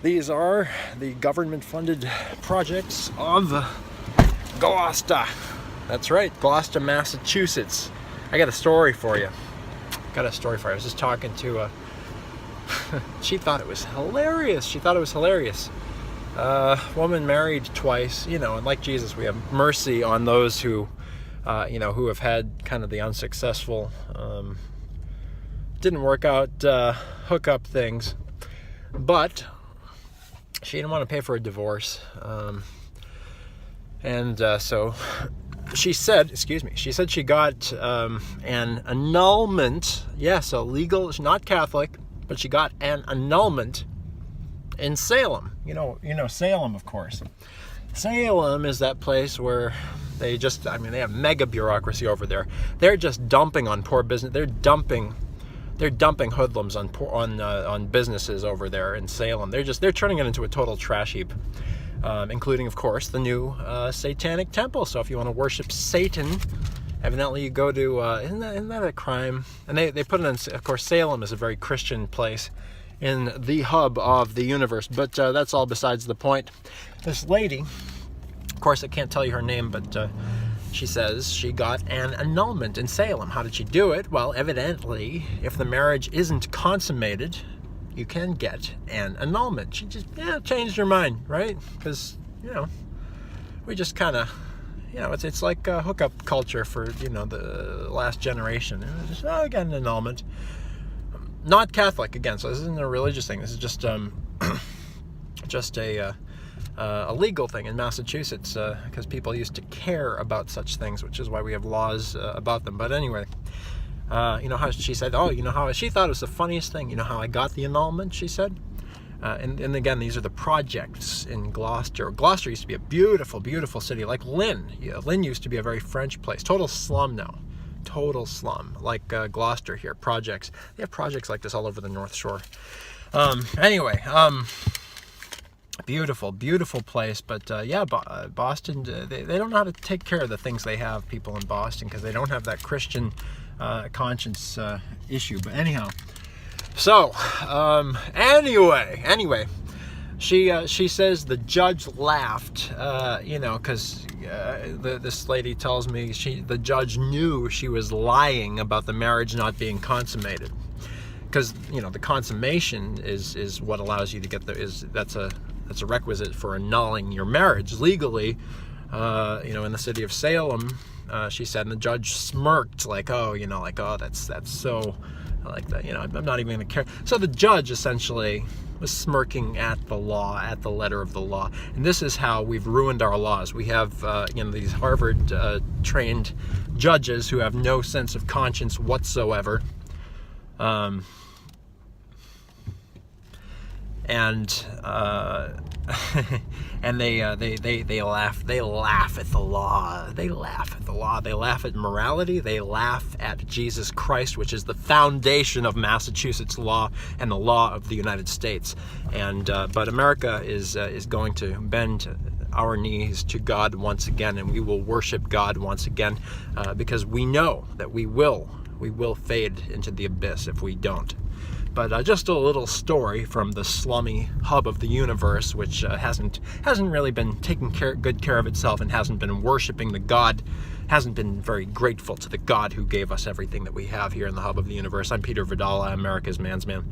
These are the government-funded projects of Gloucester. That's right, Gloucester, Massachusetts. I got a story for you. I was just talking to she thought it was hilarious. Woman married twice, and like Jesus, we have mercy on those who, who have had kind of the unsuccessful, didn't work out hookup things. But she didn't want to pay for a divorce. So she said she got an annulment. Yes, a legal, not Catholic, but she got an annulment in Salem. You know Salem, of course. Salem is that place where they have mega bureaucracy over there. They're just dumping on poor business. They're dumping hoodlums on businesses over there in Salem. They're turning it into a total trash heap, including, of course, the new satanic temple. So if you want to worship Satan, evidently you go to isn't that a crime? And they put it in. Of course, Salem is a very Christian place in the hub of the universe. But that's all besides the point. This lady, of course, I can't tell you her name, but she says she got an annulment in Salem. How did she do it? Well, evidently, if the marriage isn't consummated, you can get an annulment. She just changed her mind, right? Because, we just kind of, it's like hookup culture for, the last generation. It was just, I got an annulment. Not Catholic, again, so this isn't a religious thing. This is just a legal thing in Massachusetts, because people used to care about such things, which is why we have laws about them. But anyway, how she said, how she thought it was the funniest thing. How I got the annulment, she said. And again, these are the projects in Gloucester. Gloucester used to be a beautiful, beautiful city, like Lynn. Lynn used to be a very French place. Total slum now. Total slum, like Gloucester here. Projects. They have projects like this all over the North Shore. Beautiful, beautiful place. But Boston, they don't know how to take care of the things they have, people in Boston, because they don't have that Christian conscience issue. But anyhow, so anyway, she says the judge laughed, because this lady tells me the judge knew she was lying about the marriage not being consummated, because the consummation is what allows you to get that's a requisite for annulling your marriage legally. In the city of Salem, she said, and the judge smirked like, that's so, like that, I'm not even gonna care. So the judge essentially was smirking at the law, at the letter of the law. And this is how we've ruined our laws. We have these Harvard trained judges who have no sense of conscience whatsoever. And they laugh at the law. They laugh at morality. They laugh at Jesus Christ, which is the foundation of Massachusetts law and the law of the United States. And but America is going to bend our knees to God once again, and we will worship God once again, because we know that we will fade into the abyss if we don't. But just a little story from the slummy hub of the universe, which hasn't really been taking good care of itself, and hasn't been worshiping hasn't been very grateful to the God who gave us everything that we have here in the hub of the universe. I'm Peter Vidala, America's Man's Man.